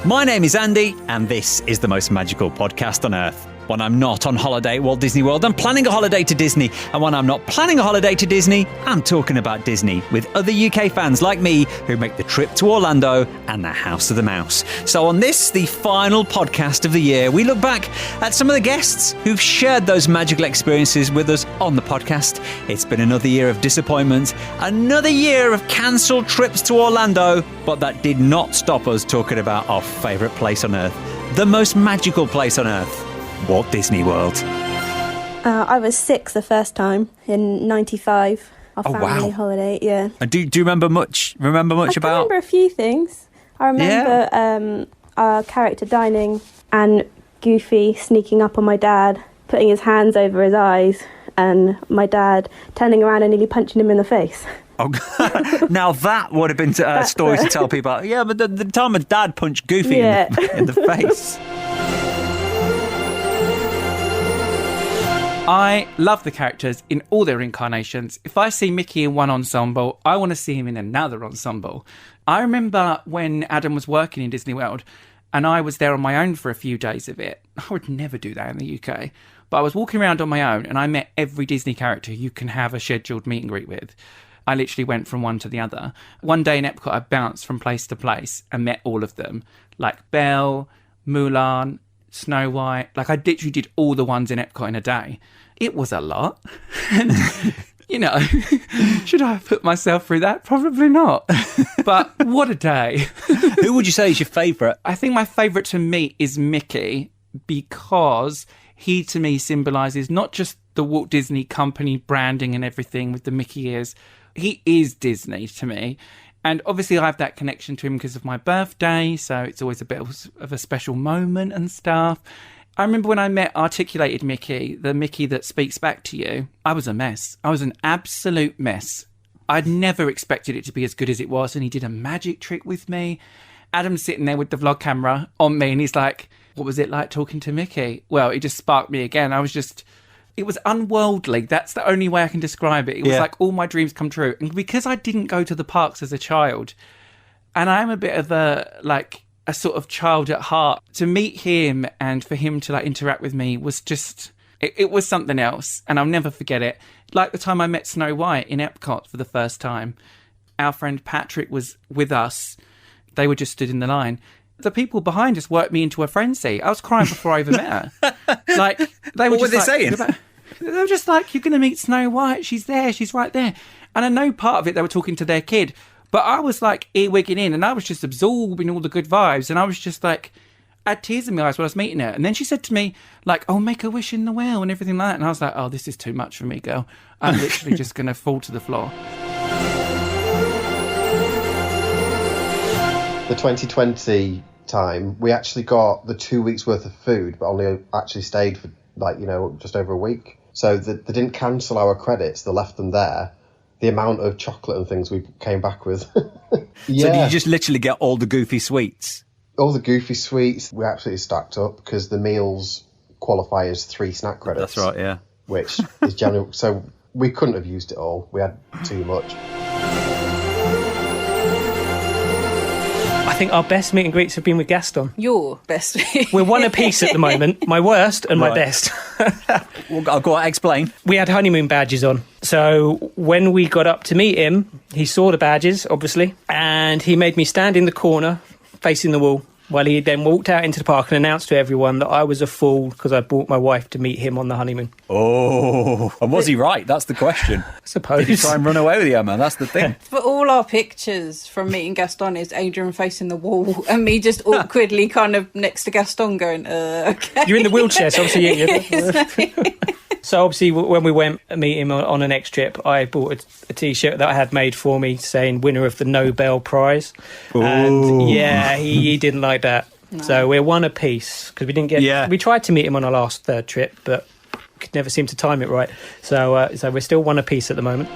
My name is Andy, and this is the most magical podcast on earth. When I'm not on holiday at Walt Disney World, I'm planning a holiday to Disney. And when I'm not planning a holiday to Disney, I'm talking about Disney with other UK fans like me who make the trip to Orlando and the House of the Mouse. So on this, the final podcast of the year, we look back at some of the guests who've shared those magical experiences with us on the podcast. It's been another year of disappointment, another year of cancelled trips to Orlando, but that did not stop us talking about our favourite place on earth, the most magical place on earth. Walt Disney World. I was 6 the first time in '95. Our family holiday, yeah. And do you remember much? I remember a few things. I remember our character dining and Goofy sneaking up on my dad, putting his hands over his eyes, and my dad turning around and nearly punching him in the face. Oh, now that would have been a story to tell people. Yeah, but the time my dad punched Goofy in the face. I love the characters in all their incarnations. If I see Mickey in one ensemble, I want to see him in another ensemble. I remember when Adam was working in Disney World and I was there on my own for a few days of it. I would never do that in the UK. But I was walking around on my own and I met every Disney character you can have a scheduled meet and greet with. I literally went from one to the other. One day in Epcot, I bounced from place to place and met all of them. Like Belle, Mulan, Snow White. Like, I literally did all the ones in Epcot in a day. It was a lot. And, you know, should I have put myself through that? Probably not. But what a day. Who would you say is your favourite? I think my favourite to meet is Mickey, because he, to me, symbolises not just the Walt Disney Company branding and everything with the Mickey ears. He is Disney to me. And obviously I have that connection to him because of my birthday, so it's always a bit of a special moment and stuff. I remember when I met Articulated Mickey, the Mickey that speaks back to you, I was a mess. I was an absolute mess. I'd never expected it to be as good as it was, and he did a magic trick with me. Adam's sitting there with the vlog camera on me, and he's like, what was it like talking to Mickey? Well, it just sparked me again. It was unworldly. That's the only way I can describe it. It was like all my dreams come true. And because I didn't go to the parks as a child, and I am a bit of a sort of child at heart, to meet him and for him to interact with me was just, it was something else. And I'll never forget it. Like the time I met Snow White in Epcot for the first time. Our friend Patrick was with us. They were just stood in the line. The people behind us worked me into a frenzy. I was crying before I even met her. They were what were they saying? They were just like, you're going to meet Snow White. She's there. She's right there. And I know part of it, they were talking to their kid. But I was earwigging in and I was just absorbing all the good vibes. And I was just I had tears in my eyes when I was meeting her. And then she said to me, oh, make a wish in the well and everything like that. And I was like, oh, this is too much for me, girl. I'm literally just going to fall to the floor. The 2020 time, we actually got the 2 weeks worth of food, but only actually stayed for just over a week. So they didn't cancel our credits, they left them there. The amount of chocolate and things we came back with. Yeah. So did you just literally get all the Goofy sweets? All the Goofy sweets. We absolutely stacked up because the meals qualify as 3 snack credits. That's right, yeah. Which is general. So we couldn't have used it all. We had too much. I think our best meet and greets have been with Gaston. Your best. We're one apiece at the moment. My worst and my best. Well, I'll go on, explain. We had honeymoon badges on. So when we got up to meet him, he saw the badges, obviously, and he made me stand in the corner facing the wall while he then walked out into the park and announced to everyone that I was a fool because I brought my wife to meet him on the honeymoon. Oh, and was he right? That's the question. I suppose. Did he try and run away with you, man? That's the thing. But all our pictures from meeting Gaston is Adrian facing the wall and me just awkwardly kind of next to Gaston going, okay. You're in the wheelchair, so obviously So obviously when we went to meet him on a next trip, I bought a T-shirt that I had made for me saying winner of the Nobel Prize. Ooh. And yeah, he didn't like that. No. So we're one apiece because we didn't get... Yeah. We tried to meet him on our last third trip, but could never seem to time it right. So we're still one apiece at the moment.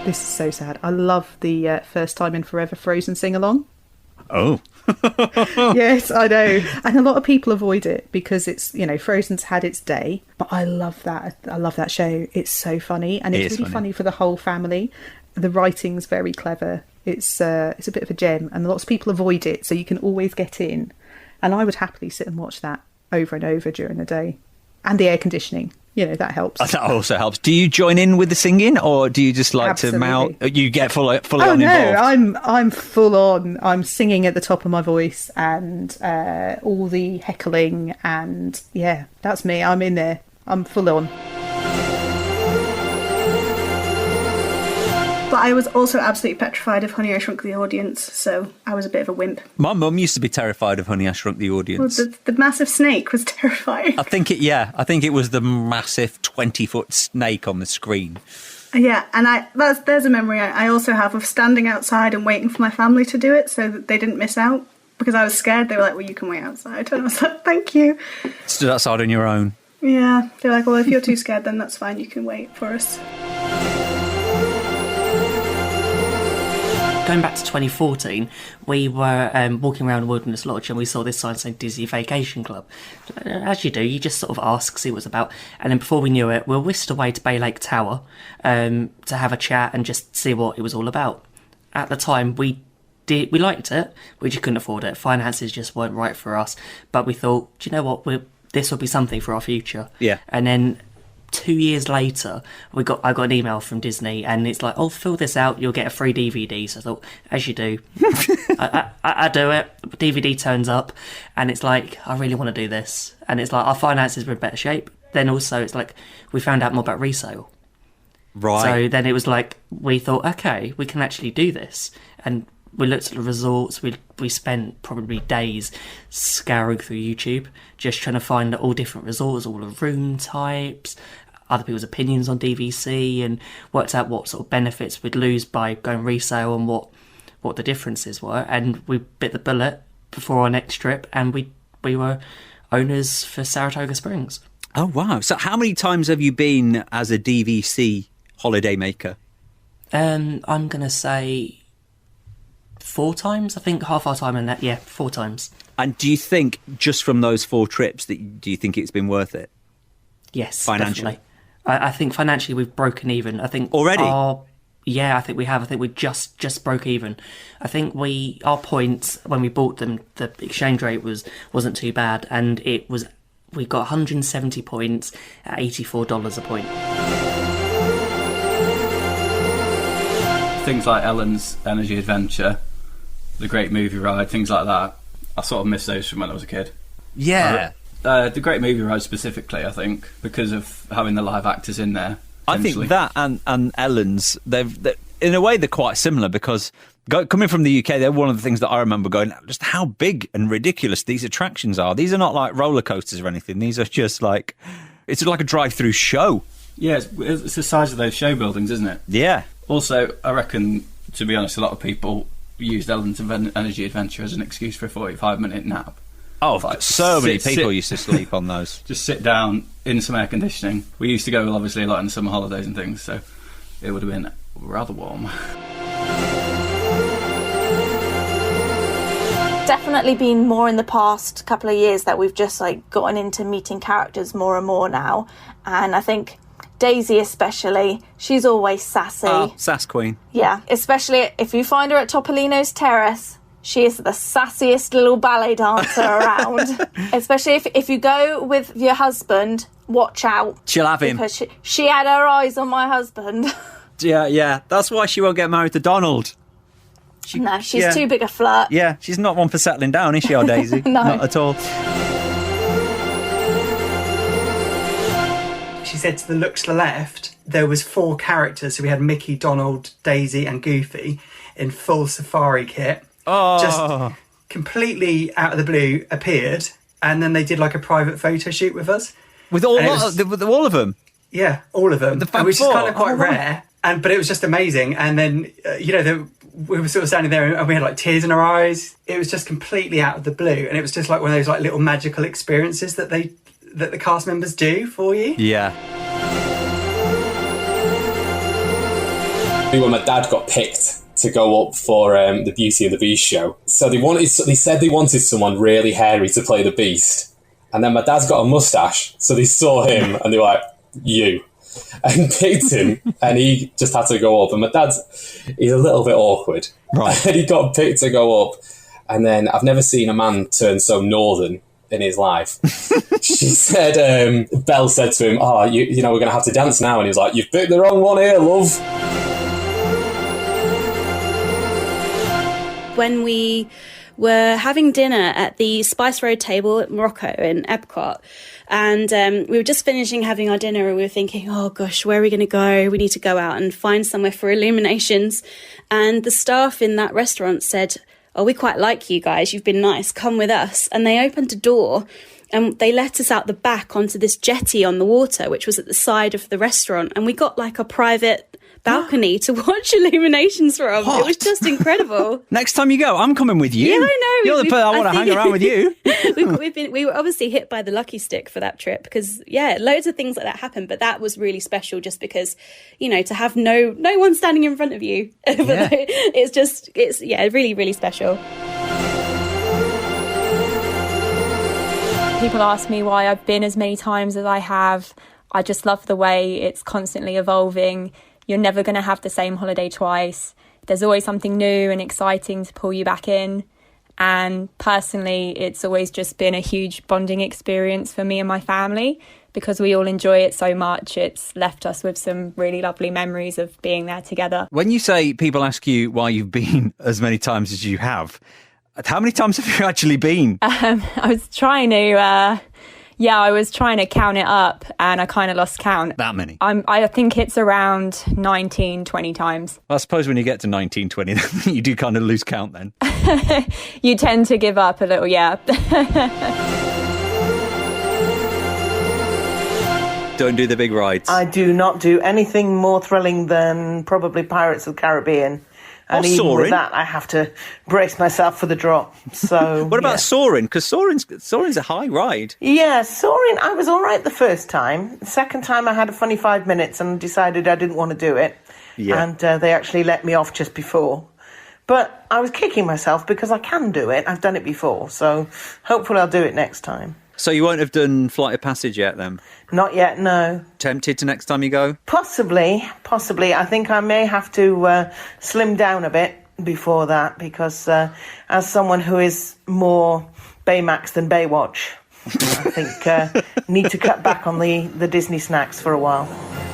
This is so sad. I love the First Time in Forever Frozen sing-along. Oh. Yes, I know. And a lot of people avoid it because it's, Frozen's had its day. But I love that. I love that show. It's so funny. And it's really funny for the whole family. The writing's very clever. It's a bit of a gem, and lots of people avoid it, so you can always get in. And I would happily sit and watch that over and over during the day. And the air conditioning, that helps. That also helps. Do you join in with the singing, or do you just like Absolutely. to mouth? You get fully on no, involved? I'm full on. I'm singing at the top of my voice, and all the heckling, and yeah, that's me. I'm in there. I'm full on. But I was also absolutely petrified of Honey, I Shrunk the Audience, so I was a bit of a wimp. My mum used to be terrified of Honey, I Shrunk the Audience. Well, the massive snake was terrifying. I think it was the massive 20-foot snake on the screen. Yeah, and there's a memory I also have of standing outside and waiting for my family to do it so that they didn't miss out. Because I was scared. They were like, well, you can wait outside. And I was like, thank you. Stood outside on your own. Yeah, they're like, well, if you're too scared, then that's fine. You can wait for us. Going back to 2014, we were walking around Wilderness Lodge and we saw this sign saying Disney Vacation Club. As you do, you just sort of ask, see what it's about. And then before we knew it, we were whisked away to Bay Lake Tower to have a chat and just see what it was all about. At the time, we liked it, we just couldn't afford it. Finances just weren't right for us. But we thought, do you know what, this will be something for our future. Yeah. And then 2 years later, I got an email from Disney, and it's like, "Oh, fill this out, you'll get a free DVD." So I thought, as you do, I do it. DVD turns up, and it's like, I really want to do this, and it's like our finances were in better shape. Then also, it's like we found out more about resale. Right. So then it was like we thought, okay, we can actually do this, and we looked at the resorts. We spent probably days scouring through YouTube, just trying to find all different resorts, all the room types, other people's opinions on DVC, and worked out what sort of benefits we'd lose by going resale and what the differences were. And we bit the bullet before our next trip, and we were owners for Saratoga Springs. Oh, wow. So how many times have you been as a DVC holiday maker? I'm going to say 4 times. I think half our time in that. Yeah, 4 times. And do you think just from those 4 trips, do you think it's been worth it? Yes, financially. Definitely. I think financially we've broken even. I think already. Yeah, I think we have. I think we just broke even. I think our points when we bought them, the exchange rate wasn't too bad, and we got 170 points at $84 a point. Things like Ellen's Energy Adventure, the Great Movie Ride, things like that. I sort of miss those from when I was a kid. Yeah. The Great Movie Ride specifically, I think, because of having the live actors in there. I think that and Ellen's, they're in a way they're quite similar, because coming from the UK, they're one of the things that I remember going, just how big and ridiculous these attractions are. These are not like roller coasters or anything. These are just like, it's like a drive-through show. Yeah, it's the size of those show buildings, isn't it? Yeah. Also, I reckon, to be honest, a lot of people used Ellen's Energy Adventure as an excuse for a 45-minute nap. Oh, so many people used to sleep on those. Just sit down in some air conditioning. We used to go, obviously, a lot in the summer holidays and things, so it would have been rather warm. Definitely been more in the past couple of years that we've just gotten into meeting characters more and more now, and I think Daisy especially, she's always sassy. Oh, sass queen. Yeah, especially if you find her at Topolino's Terrace. She is the sassiest little ballet dancer around. Especially if you go with your husband, watch out. She'll have him. Because she had her eyes on my husband. Yeah. That's why she won't get married to Donald. She's too big a flirt. Yeah, she's not one for settling down, is she, our Daisy? No. Not at all. She said to the left, there was 4 characters. So we had Mickey, Donald, Daisy and Goofy in full safari kit. Oh. Just completely out of the blue appeared, and then they did a private photo shoot with us. With all of them? Yeah, all of them. Which is kind of quite rare. But it was just amazing. And then, we were sort of standing there and we had tears in our eyes. It was just completely out of the blue. And it was just one of those little magical experiences that the cast members do for you. Yeah. When my dad got picked to go up for the Beauty and the Beast show, so they said they wanted someone really hairy to play the Beast, and then my dad's got a mustache, so they saw him and they were like, you. and picked him, and he just had to go up. And my he's a little bit awkward. Right. And he got picked to go up. And then I've never seen a man turn so northern in his life. She said, Belle said to him, you know, we're going to have to dance now. And he was like, you've picked the wrong one here, love. When we were having dinner at the Spice Road table at Morocco in Epcot, and we were just finishing having our dinner, and we were thinking, oh gosh, where are we going to go? We need to go out and find somewhere for illuminations. And the staff in that restaurant said, oh, we quite like you guys. You've been nice. Come with us. And they opened a door and they let us out the back onto this jetty on the water, which was at the side of the restaurant. And we got like a private balcony to watch illuminations from. What? It was just incredible. Next time you go, I'm coming with you. Yeah, I know. You're the person I want to hang around with you. we were obviously hit by the lucky stick for that trip because, yeah, loads of things like that happened. But that was really special just because, you know, to have no one standing in front of you. Yeah. it's really, really special. People ask me why I've been as many times as I have. I just love the way it's constantly evolving. You're never going to have the same holiday twice. There's always something new and exciting to pull you back in. And personally, it's always just been a huge bonding experience for me and my family because we all enjoy it so much. It's left us with some really lovely memories of being there together. When you say people ask you why you've been as many times as you have, how many times have you actually been? I was trying to count it up and I kind of lost count. That many? I think it's around 19, 20 times. I suppose when you get to 19, 20, you do kind of lose count then. You tend to give up a little, yeah. Don't do the big rides. I do not do anything more thrilling than probably Pirates of the Caribbean. And even soaring. with that, I have to brace myself for the drop. So, what about soaring? Because soaring's a high ride. Yeah, soaring, I was all right the first time. The second time, I had a funny 5 minutes and decided I didn't want to do it. Yeah. And they actually let me off just before. But I was kicking myself because I can do it. I've done it before. So hopefully I'll do it next time. So you won't have done Flight of Passage yet then? Not yet, no. Tempted to next time you go? Possibly. I think I may have to slim down a bit before that because as someone who is more Baymax than Baywatch, I think need to cut back on the Disney snacks for a while.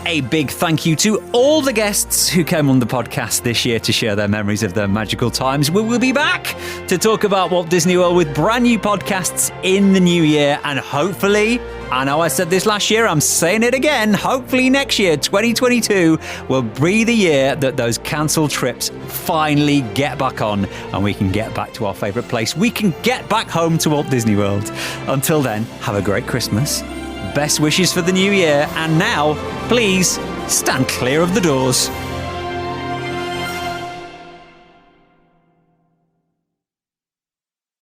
A big thank you to all the guests who came on the podcast this year to share their memories of their magical times. We will be back to talk about Walt Disney World with brand new podcasts in the new year. And hopefully, I know I said this last year, I'm saying it again, hopefully next year, 2022, will be the year that those cancelled trips finally get back on and we can get back to our favourite place. We can get back home to Walt Disney World. Until then, have a great Christmas. Best wishes for the new year. And now, please stand clear of the doors.